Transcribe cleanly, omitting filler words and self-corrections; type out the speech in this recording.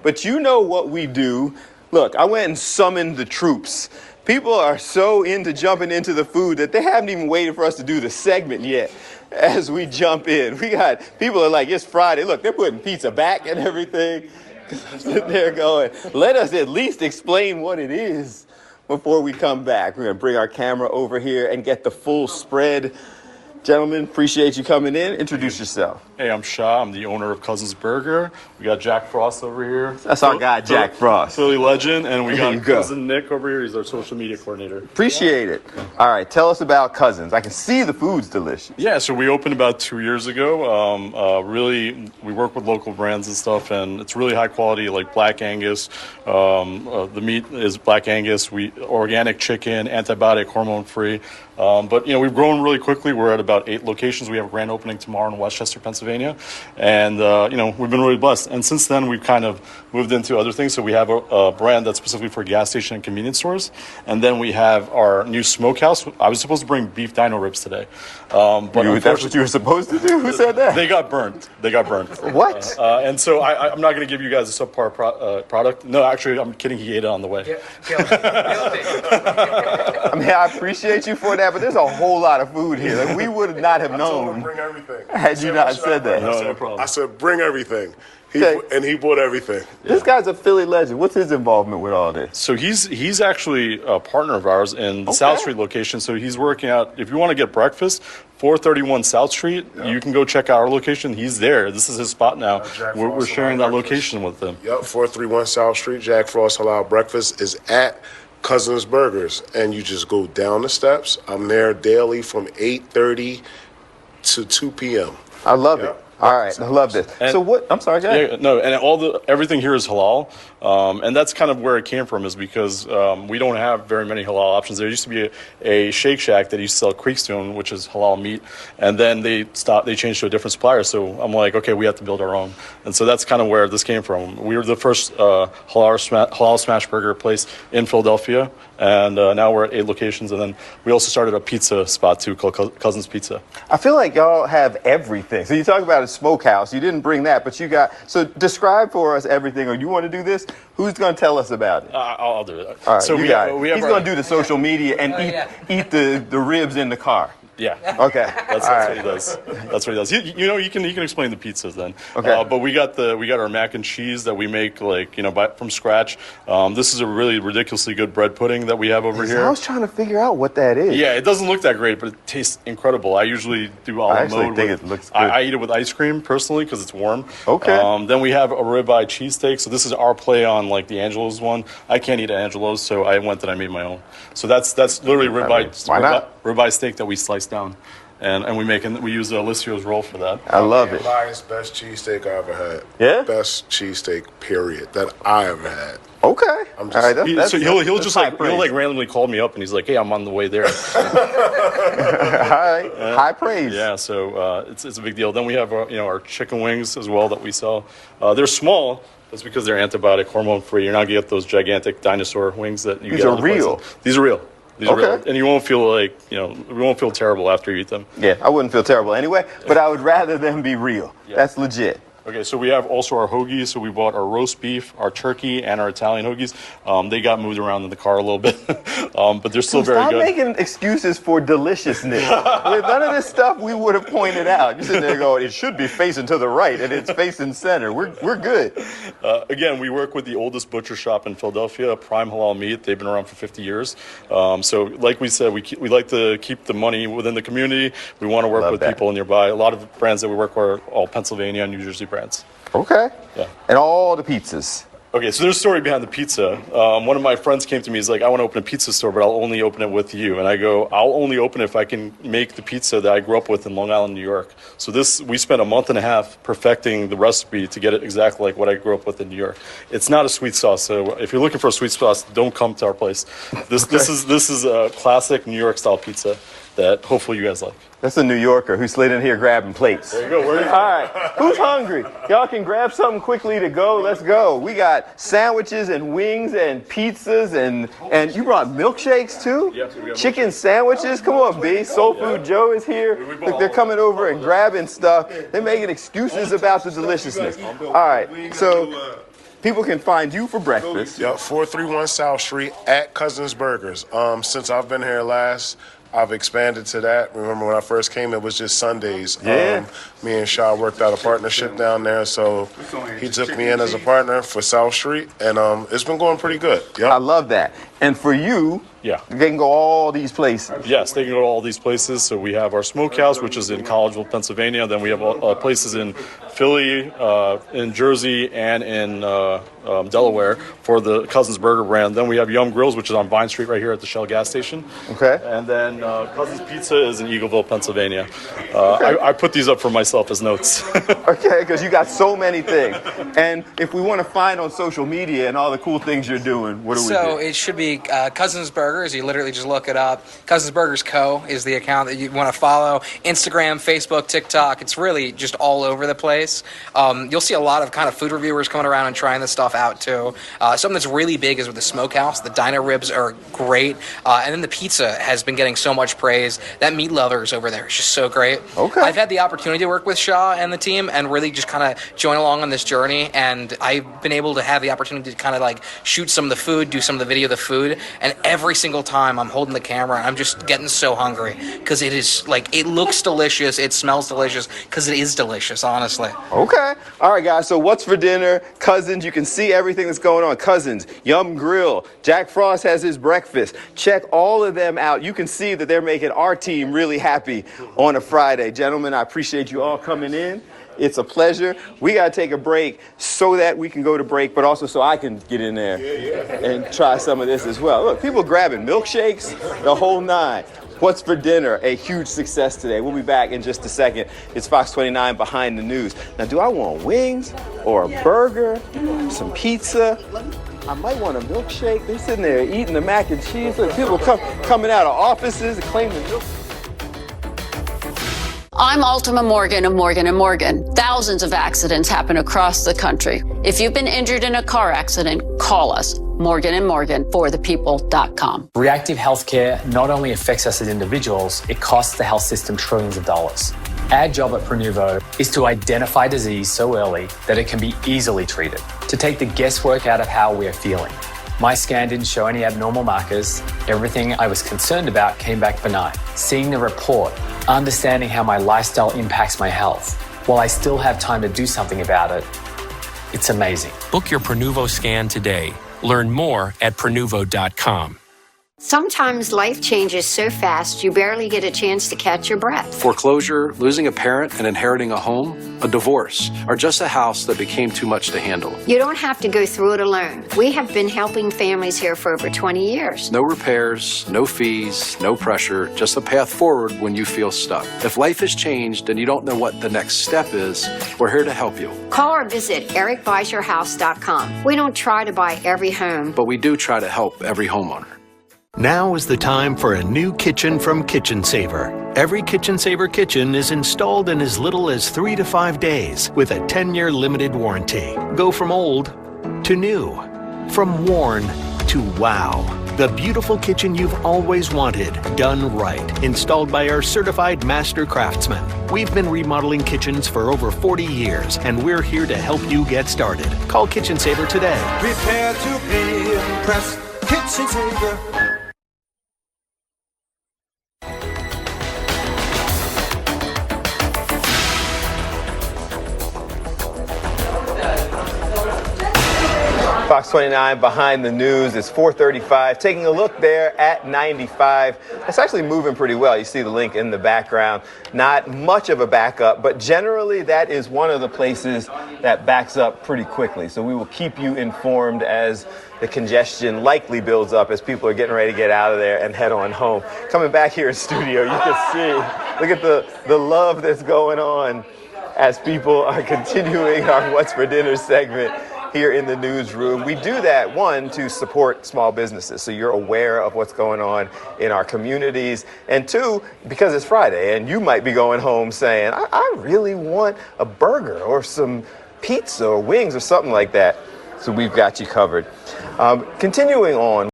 But you know what we do. Look, I went and summoned the troops. People are so into jumping into the food that they haven't even waited for us to do the segment yet as we jump in. We got, people are like, it's Friday. Look, they're putting pizza back and everything. I'm sitting there going, let us at least explain what it is before we come back. We're going to bring our camera over here and get the full spread. Gentlemen, appreciate you coming in. Introduce yourself. Hey, I'm Shaw. I'm the owner of Cousins Burger. We got Jack Frost over here. That's our guy, Jack Frost. Philly legend. And we got go. cousin Nick over here. He's our social media coordinator. Appreciate it. All right, tell us about Cousins. I can see the food's delicious. Yeah, so we opened about 2 years ago. Really, we work with local brands and stuff, and it's really high quality, like Black Angus. The meat is Black Angus. Organic chicken, antibiotic, hormone-free. But, we've grown really quickly. We're at about 8 locations. We have a grand opening tomorrow in Westchester, Pennsylvania. And, we've been really blessed. And since then, we've kind of moved into other things. So we have a brand that's specifically for gas station and convenience stores. And then we have our new Smokehouse. I was supposed to bring beef dino ribs today. But that's what you were supposed to do? Who said that? They got burnt. What? And so I'm not going to give you guys a subpar product. No, actually, I'm kidding. He ate it on the way. I mean, I appreciate you for that, but there's a whole lot of food here. Like, we would not have known bring everything. Had you not said that. No problem. I said, bring everything. And he bought everything. This guy's a Philly legend. What's his involvement with all this? So he's actually a partner of ours in the South Street location. So he's working out. If you want to get breakfast, 431 South Street, you can go check out our location. He's there. This is his spot now. We're sharing that location with him. Yep, 431 South Street. Jack Frost Halal Breakfast is at Cousins Burgers. And you just go down the steps. I'm there daily from 8:30 to 2 p.m. I love it. All right, I love this. And, so what? I'm sorry, guys. Yeah, no, and everything here is halal, and that's kind of where it came from, is because we don't have very many halal options. There used to be a Shake Shack that used to sell Creekstone, which is halal meat, and then they changed to a different supplier. So I'm like, okay, we have to build our own, and so that's kind of where this came from. We were the first halal smash burger place in Philadelphia, and now we're at 8 locations, and then we also started a pizza spot too called Cousins Pizza. I feel like y'all have everything. So you talk about a Smokehouse. You didn't bring that, but you got. So describe for us everything. Or you want to do this? Who's going to tell us about it? I'll do it. All right, so He's going to do the social media and eat the ribs in the car. Yeah. Okay. That's what he does. That's what he does. You can explain the pizzas then. Okay. But we got our mac and cheese that we make from scratch. This is a really ridiculously good bread pudding that we have over here. I was trying to figure out what that is. Yeah, it doesn't look that great, but it tastes incredible. I usually do all mode. It looks good. I eat it with ice cream personally because it's warm. Okay. Then we have a ribeye cheesesteak. So this is our play on like the Angelo's one. I can't eat Angelo's, so I made my own. So that's literally ribeye steak that we slice down, and we use Alessio's roll for that. I love it. Biased, best cheesesteak I ever had. Yeah? Best cheesesteak, period, that I ever had. Okay. All right. He'll randomly call me up and he's like, "Hey, I'm on the way there." High praise. Yeah. So it's a big deal. Then we have our chicken wings as well that we sell. They're small. That's because they're antibiotic, hormone free. You're not gonna get those gigantic dinosaur wings that you get. These are real. These are real. Okay. And you won't feel terrible after you eat them. Yeah, I wouldn't feel terrible anyway, but I would rather them be real. Yeah. That's legit. Okay, so we have also our hoagies. So we bought our roast beef, our turkey, and our Italian hoagies. They got moved around in the car a little bit, but they're still very good. Stop making excuses for deliciousness. With none of this stuff, we would have pointed out. You're sitting there going, it should be facing to the right, and it's facing center. We're good. Again, we work with the oldest butcher shop in Philadelphia, Prime Halal Meat. They've been around for 50 years. So like we said, we like to keep the money within the community. We want to work with people nearby. A lot of brands that we work with are all Pennsylvania and New Jersey brands. Okay. Yeah. And all the pizzas. Okay, so there's a story behind the pizza. One of my friends came to me. He's like, "I want to open a pizza store, but I'll only open it with you." And I go, "I'll only open it if I can make the pizza that I grew up with in Long Island, New York." So we spent a month and a half perfecting the recipe to get it exactly like what I grew up with in New York. It's not a sweet sauce, so if you're looking for a sweet sauce, don't come to our place. This is a classic New York style pizza that hopefully you guys like. That's a New Yorker who slid in here grabbing plates. There you go. All right. Who's hungry? Y'all can grab something quickly to go. Let's go. We got sandwiches and wings and pizzas and you brought milkshakes too? Yes, we got chicken sandwiches. Come on, B. Soul Food Joe is here. Look, they're coming over and grabbing stuff. They're making excuses about the deliciousness. All right. So people can find you for breakfast. Yep, 431 South Street at Cousins Burgers. Since I've been here last, I've expanded to that. Remember when I first came, it was just Sundays. Yeah. Me and Shaw worked out a partnership down there, so he took me in as a partner for South Street, and it's been going pretty good. Yep. I love that. And for you, Yeah. they can go all these places. Yes, they can go to all these places. So we have our Smokehouse, which is in Collegeville, Pennsylvania. Then we have places in Philly, in Jersey, and in Delaware for the Cousins Burger brand. Then we have Yum Grills, which is on Vine Street right here at the Shell gas station. Okay. And then Cousins Pizza is in Eagleville, Pennsylvania. I put these up for myself as notes. Okay, because you got so many things. And if we want to find on social media and all the cool things you're doing, what do we do? So it should be Cousins Burgers. You literally just look it up. Cousins Burgers Co. is the account that you want to follow. Instagram, Facebook, TikTok. It's really just all over the place. You'll see a lot of kind of food reviewers coming around and trying this stuff out too. Something that's really big is with the Smokehouse. The dino ribs are great. And then the pizza has been getting so much praise. That meat lovers over there is just so great. Okay. I've had the opportunity to work with Shaw and the team and really just kind of join along on this journey. And I've been able to have the opportunity to kind of like shoot some of the food, do some of the video of the food. And every single time I'm holding the camera, I'm just getting so hungry because it is like, it looks delicious. It smells delicious because it is delicious, honestly. Okay. All right, guys. So what's for dinner? Cousins. You can see everything that's going on. Cousins, Yum Grill. Jack Frost has his breakfast. Check all of them out. You can see that they're making our team really happy on a Friday. Gentlemen, I appreciate you all coming in. It's a pleasure. We got to take a break so that we can go to break, but also so I can get in there and try some of this as well. Look, people grabbing milkshakes, the whole nine. What's for dinner? A huge success today. We'll be back in just a second. It's Fox 29 Behind the News. Now, do I want wings or a burger, some pizza? I might want a milkshake. They're sitting there eating the mac and cheese. Look, people coming out of offices and claiming milk. I'm Ultima Morgan of Morgan & Morgan. Thousands of accidents happen across the country. If you've been injured in a car accident, call us. Morgan & Morgan, forthepeople.com. Reactive healthcare not only affects us as individuals, it costs the health system trillions of dollars. Our job at Prenuvo is to identify disease so early that it can be easily treated, to take the guesswork out of how we are feeling. My scan didn't show any abnormal markers. Everything I was concerned about came back benign. Seeing the report, understanding how my lifestyle impacts my health, while I still have time to do something about it, it's amazing. Book your Prenuvo scan today. Learn more at Prenuvo.com. Sometimes life changes so fast you barely get a chance to catch your breath. Foreclosure, losing a parent and inheriting a home, a divorce, or just a house that became too much to handle. You don't have to go through it alone. We have been helping families here for over 20 years. No repairs, no fees, no pressure, just a path forward when you feel stuck. If life has changed and you don't know what the next step is, we're here to help you. Call or visit ericbuysyourhouse.com. We don't try to buy every home, But we do try to help every homeowner. Now is the time for a new kitchen from Kitchen Saver. Every Kitchen Saver kitchen is installed in as little as 3 to 5 days with a 10-year limited warranty. Go from old to new, from worn to wow. The beautiful kitchen you've always wanted, done right. Installed by our certified master craftsmen. We've been remodeling kitchens for over 40 years, and we're here to help you get started. Call Kitchen Saver today. Prepare to be impressed. Kitchen Saver. Fox 29 Behind the News. It's 4:35. Taking a look there at 95. It's actually moving pretty well. You see the link in the background. Not much of a backup, but generally that is one of the places that backs up pretty quickly. So we will keep you informed as the congestion likely builds up as people are getting ready to get out of there and head on home. Coming back here in studio, you can see, look at the love that's going on as people are continuing our What's for Dinner segment here in the newsroom. We do that, one, to support small businesses, so you're aware of what's going on in our communities, and two, because it's Friday, and you might be going home saying, I really want a burger or some pizza or wings or something like that. So we've got you covered. Continuing on.